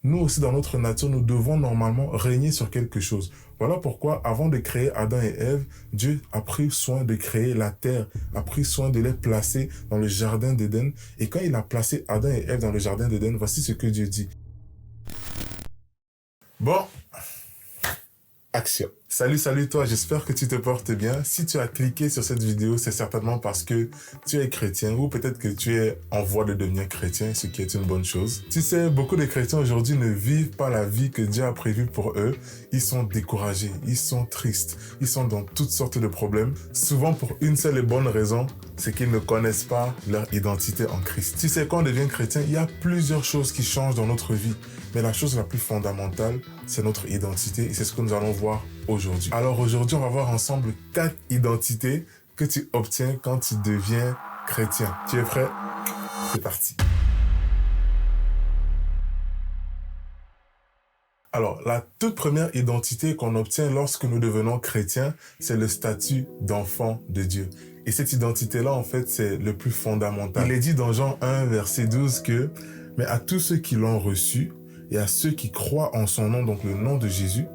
nous aussi dans notre nature, nous devons normalement régner sur quelque chose. Voilà pourquoi, avant de créer Adam et Ève, Dieu a pris soin de créer la terre, a pris soin de les placer dans le jardin d'Éden. Et quand il a placé Adam et Ève dans le jardin d'Éden, voici ce que Dieu dit. Bon, action. Salut toi, j'espère que tu te portes bien. Si tu as cliqué sur cette vidéo, c'est certainement parce que tu es chrétien ou peut-être que tu es en voie de devenir chrétien, ce qui est une bonne chose. Tu sais, beaucoup de chrétiens aujourd'hui ne vivent pas la vie que Dieu a prévue pour eux. Ils sont découragés, ils sont tristes, ils sont dans toutes sortes de problèmes. Souvent pour une seule et bonne raison, c'est qu'ils ne connaissent pas leur identité en Christ. Tu sais, quand on devient chrétien, il y a plusieurs choses qui changent dans notre vie. Mais la chose la plus fondamentale, c'est notre identité et c'est ce que nous allons voir aujourd'hui. Alors aujourd'hui, on va voir ensemble 4 identités que tu obtiens quand tu deviens chrétien. Tu es prêt? C'est parti. Alors, la toute première identité qu'on obtient lorsque nous devenons chrétiens, c'est le statut d'enfant de Dieu. Et cette identité-là, en fait, c'est le plus fondamental. Il est dit dans Jean 1, verset 12 que « Mais à tous ceux qui l'ont reçu, et à ceux qui croient en son nom, donc le nom de Jésus,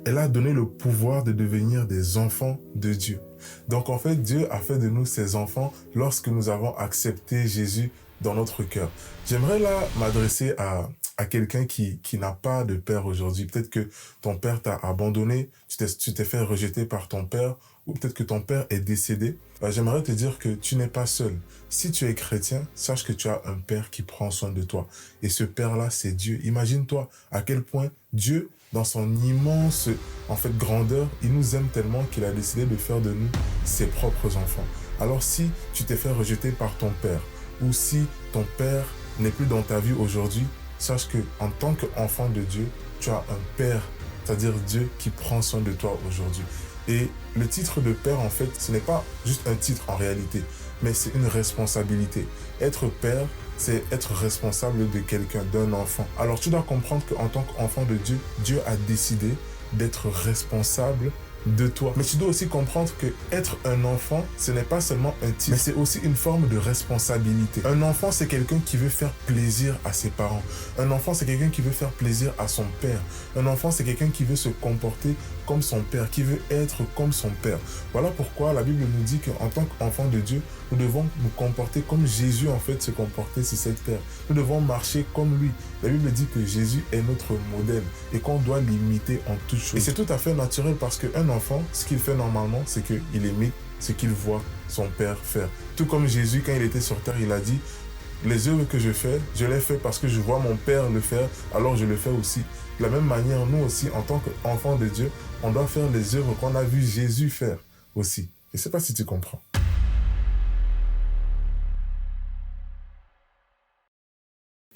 elle a donné le pouvoir de devenir des enfants de Dieu. » Donc en fait, Dieu a fait de nous ses enfants lorsque nous avons accepté Jésus dans notre cœur. J'aimerais là m'adresser à quelqu'un qui n'a pas de père aujourd'hui. Peut-être que ton père t'a abandonné, tu t'es fait rejeter par ton père, ou peut-être que ton père est décédé. J'aimerais te dire que tu n'es pas seul. Si tu es chrétien, sache que tu as un père qui prend soin de toi. Et ce père-là, c'est Dieu. Imagine-toi à quel point Dieu, dans son immense grandeur, il nous aime tellement qu'il a décidé de faire de nous ses propres enfants. Alors si tu t'es fait rejeter par ton père, ou si ton père n'est plus dans ta vie aujourd'hui, sache que en tant qu'enfant de Dieu, tu as un père, c'est-à-dire Dieu qui prend soin de toi aujourd'hui. Et le titre de père, en fait, ce n'est pas juste un titre en réalité, mais c'est une responsabilité. Être père, c'est être responsable de quelqu'un, d'un enfant. Alors tu dois comprendre qu'en tant qu'enfant de Dieu, Dieu a décidé d'être responsable de toi. Mais tu dois aussi comprendre que être un enfant, ce n'est pas seulement un titre, mais c'est aussi une forme de responsabilité. Un enfant, c'est quelqu'un qui veut faire plaisir à ses parents. Un enfant, c'est quelqu'un qui veut faire plaisir à son père. Un enfant, c'est quelqu'un qui veut se comporter comme son père, qui veut être comme son père. Voilà pourquoi la Bible nous dit qu'en tant qu'enfant de Dieu, nous devons nous comporter comme Jésus en fait se comportait sur cette terre. Nous devons marcher comme lui. La Bible dit que Jésus est notre modèle et qu'on doit l'imiter en toutes choses. Et c'est tout à fait naturel parce qu'un enfant, ce qu'il fait normalement, c'est qu'il imite ce qu'il voit son père faire. Tout comme Jésus, quand il était sur terre, il a dit « Les œuvres que je fais, je les fais parce que je vois mon père le faire, alors je le fais aussi. » De la même manière, nous aussi, en tant qu'enfants de Dieu, on doit faire les œuvres qu'on a vu Jésus faire aussi. Je ne sais pas si tu comprends.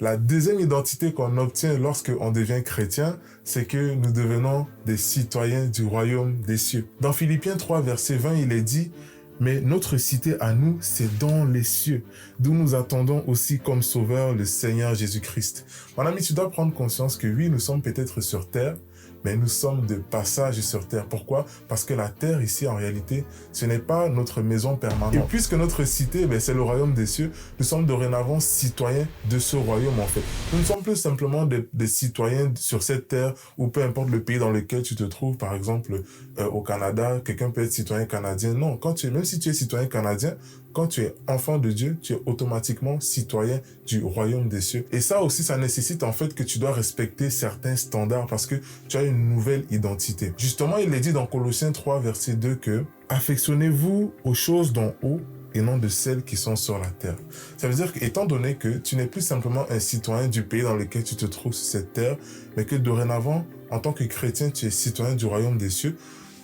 La deuxième identité qu'on obtient lorsqu'on devient chrétien, c'est que nous devenons des citoyens du royaume des cieux. Dans Philippiens 3, verset 20, il est dit « Mais notre cité à nous, c'est dans les cieux, d'où nous attendons aussi comme sauveur le Seigneur Jésus-Christ. » Mon ami, tu dois prendre conscience que oui, nous sommes peut-être sur terre, mais nous sommes de passage sur terre. Pourquoi? Parce que la terre ici, en réalité, ce n'est pas notre maison permanente. Et puisque notre cité, c'est le royaume des cieux, nous sommes dorénavant citoyens de ce royaume, en fait. Nous ne sommes plus simplement des citoyens sur cette terre, ou peu importe le pays dans lequel tu te trouves, par exemple, au Canada, quelqu'un peut être citoyen canadien. Non, même si tu es citoyen canadien, quand tu es enfant de Dieu, tu es automatiquement citoyen du royaume des cieux. Et ça aussi, ça nécessite en fait que tu dois respecter certains standards parce que tu as une nouvelle identité. Justement, il est dit dans Colossiens 3, verset 2 que « Affectionnez-vous aux choses d'en haut et non de celles qui sont sur la terre. » Ça veut dire qu'étant donné que tu n'es plus simplement un citoyen du pays dans lequel tu te trouves sur cette terre, mais que dorénavant, en tant que chrétien, tu es citoyen du royaume des cieux,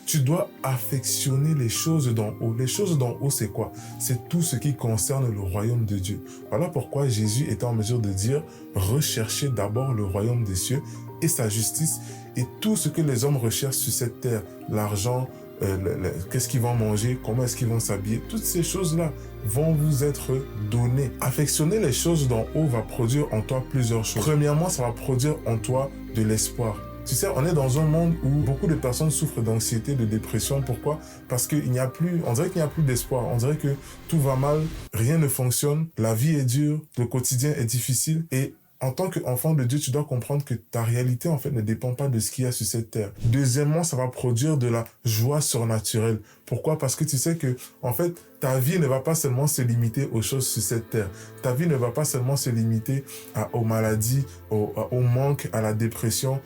tu dois affectionner les choses d'en haut. Les choses d'en haut, c'est quoi? C'est tout ce qui concerne le royaume de Dieu. Voilà pourquoi Jésus est en mesure de dire « Recherchez d'abord le royaume des cieux et sa justice et tout ce que les hommes recherchent sur cette terre, l'argent, qu'est-ce qu'ils vont manger, comment est-ce qu'ils vont s'habiller, toutes ces choses-là vont vous être données. Affectionner les choses d'en haut va produire en toi plusieurs choses. Premièrement, ça va produire en toi de l'espoir. Tu sais, on est dans un monde où beaucoup de personnes souffrent d'anxiété, de dépression. Pourquoi? Parce qu'il n'y a plus, on dirait qu'il n'y a plus d'espoir. On dirait que tout va mal, rien ne fonctionne, la vie est dure, le quotidien est difficile et en tant qu'enfant de Dieu, tu dois comprendre que ta réalité, en fait, ne dépend pas de ce qu'il y a sur cette terre. Deuxièmement, ça va produire de la joie surnaturelle. Pourquoi? Parce que tu sais que, en fait, ta vie ne va pas seulement se limiter aux choses sur cette terre. Ta vie ne va pas seulement se limiter aux maladies, au manque, à la dépression,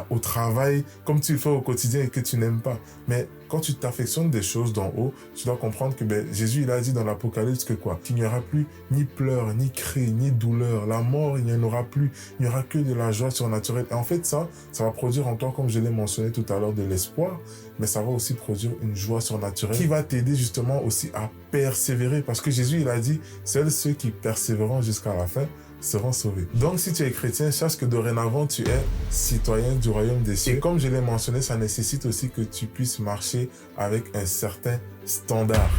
au travail, comme tu le fais au quotidien et que tu n'aimes pas. Mais quand tu t'affectionnes des choses d'en haut, tu dois comprendre que Jésus, il a dit dans l'Apocalypse que quoi? Qu'il n'y aura plus ni pleurs, ni cris, ni douleur. La mort, il n'y en aura plus. Il n'y aura que de la joie surnaturelle. Et en fait, ça va produire en toi, comme je l'ai mentionné tout à l'heure, de l'espoir, mais ça va aussi produire une joie surnaturelle qui va t'aider justement aussi à persévérer. Parce que Jésus, il a dit, seuls ceux qui persévéreront jusqu'à la fin seront sauvés. Donc, si tu es chrétien, sache que dorénavant, tu es citoyen du royaume des cieux. Et comme je l'ai mentionné, ça nécessite aussi que tu puisses marcher avec un certain standard.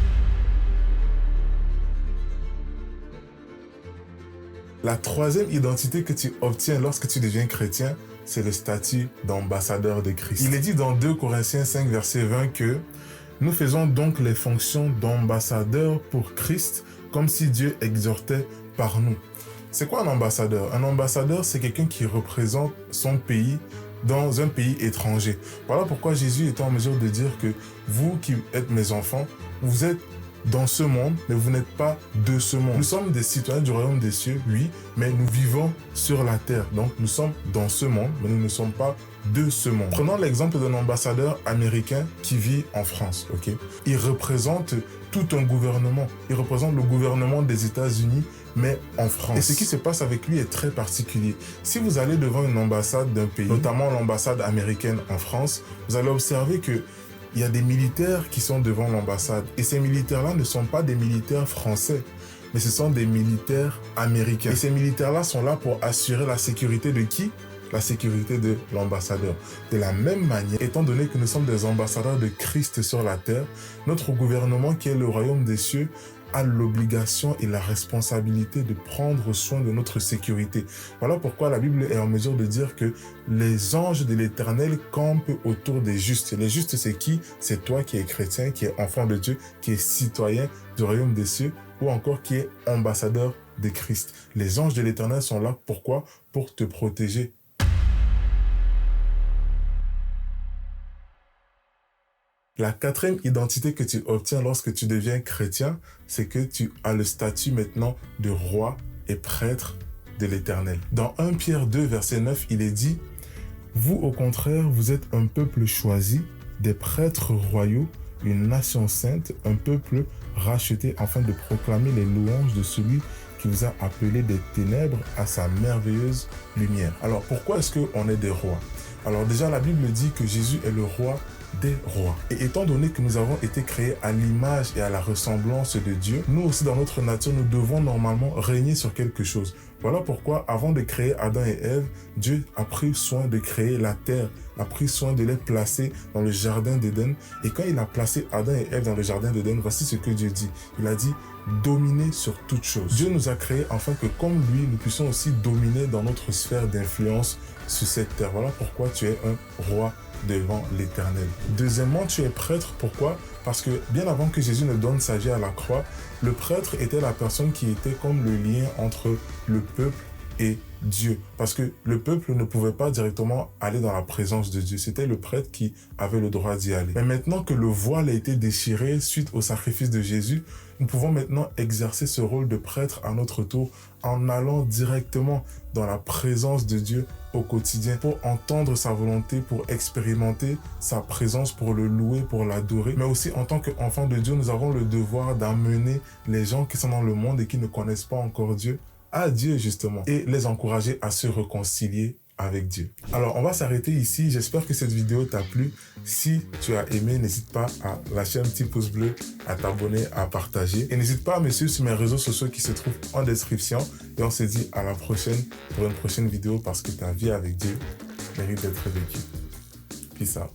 La troisième identité que tu obtiens lorsque tu deviens chrétien, c'est le statut d'ambassadeur de Christ. Il est dit dans 2 Corinthiens 5, verset 20 que « Nous faisons donc les fonctions d'ambassadeur pour Christ, comme si Dieu exhortait par nous. » C'est quoi un ambassadeur? Un ambassadeur, c'est quelqu'un qui représente son pays dans un pays étranger. Voilà pourquoi Jésus est en mesure de dire que vous qui êtes mes enfants, vous êtes dans ce monde, mais vous n'êtes pas de ce monde. Nous sommes des citoyens du royaume des cieux, oui, mais nous vivons sur la terre. Donc nous sommes dans ce monde, mais nous ne sommes pas de ce monde. Prenons l'exemple d'un ambassadeur américain qui vit en France, ok? Il représente tout un gouvernement. Il représente le gouvernement des États-Unis, mais en France. Et ce qui se passe avec lui est très particulier. Si vous allez devant une ambassade d'un pays, notamment l'ambassade américaine en France, vous allez observer que il y a des militaires qui sont devant l'ambassade. Et ces militaires-là ne sont pas des militaires français, mais ce sont des militaires américains. Et ces militaires-là sont là pour assurer la sécurité de qui? La sécurité de l'ambassadeur. De la même manière, étant donné que nous sommes des ambassadeurs de Christ sur la terre, notre gouvernement qui est le royaume des cieux a l'obligation et la responsabilité de prendre soin de notre sécurité. Voilà pourquoi la Bible est en mesure de dire que les anges de l'Éternel campent autour des justes. Les justes, c'est qui? C'est toi qui es chrétien, qui es enfant de Dieu, qui es citoyen du royaume des cieux, ou encore qui est ambassadeur de Christ. Les anges de l'Éternel sont là, pourquoi? Pour te protéger. La quatrième identité que tu obtiens lorsque tu deviens chrétien, c'est que tu as le statut maintenant de roi et prêtre de l'Éternel. Dans 1 Pierre 2, verset 9, il est dit « Vous, au contraire, vous êtes un peuple choisi, des prêtres royaux, une nation sainte, un peuple racheté afin de proclamer les louanges de celui qui vous a appelé des ténèbres à sa merveilleuse lumière. » Alors, pourquoi est-ce qu'on est des rois? Alors déjà, la Bible dit que Jésus est le roi des rois. Et étant donné que nous avons été créés à l'image et à la ressemblance de Dieu, nous aussi dans notre nature, nous devons normalement régner sur quelque chose. Voilà pourquoi, avant de créer Adam et Ève, Dieu a pris soin de créer la terre, a pris soin de les placer dans le jardin d'Éden. Et quand il a placé Adam et Ève dans le jardin d'Éden, voici ce que Dieu dit. Il a dit « dominer sur toute chose ». Dieu nous a créés afin que, comme lui, nous puissions aussi dominer dans notre sphère d'influence sur cette terre. Voilà pourquoi tu es un roi devant l'Éternel. Deuxièmement, tu es prêtre. Pourquoi? Parce que bien avant que Jésus ne donne sa vie à la croix, le prêtre était la personne qui était comme le lien entre le peuple et Dieu. Parce que le peuple ne pouvait pas directement aller dans la présence de Dieu. C'était le prêtre qui avait le droit d'y aller. Mais maintenant que le voile a été déchiré suite au sacrifice de Jésus, nous pouvons maintenant exercer ce rôle de prêtre à notre tour en allant directement dans la présence de Dieu au quotidien pour entendre sa volonté, pour expérimenter sa présence, pour le louer, pour l'adorer. Mais aussi en tant qu'enfants de Dieu, nous avons le devoir d'amener les gens qui sont dans le monde et qui ne connaissent pas encore Dieu à Dieu justement et les encourager à se réconcilier avec Dieu. Alors, on va s'arrêter ici. J'espère que cette vidéo t'a plu. Si tu as aimé, n'hésite pas à lâcher un petit pouce bleu, à t'abonner, à partager. Et n'hésite pas à me suivre sur mes réseaux sociaux qui se trouvent en description. Et on se dit à la prochaine pour une prochaine vidéo parce que ta vie avec Dieu mérite d'être vécue. Peace out.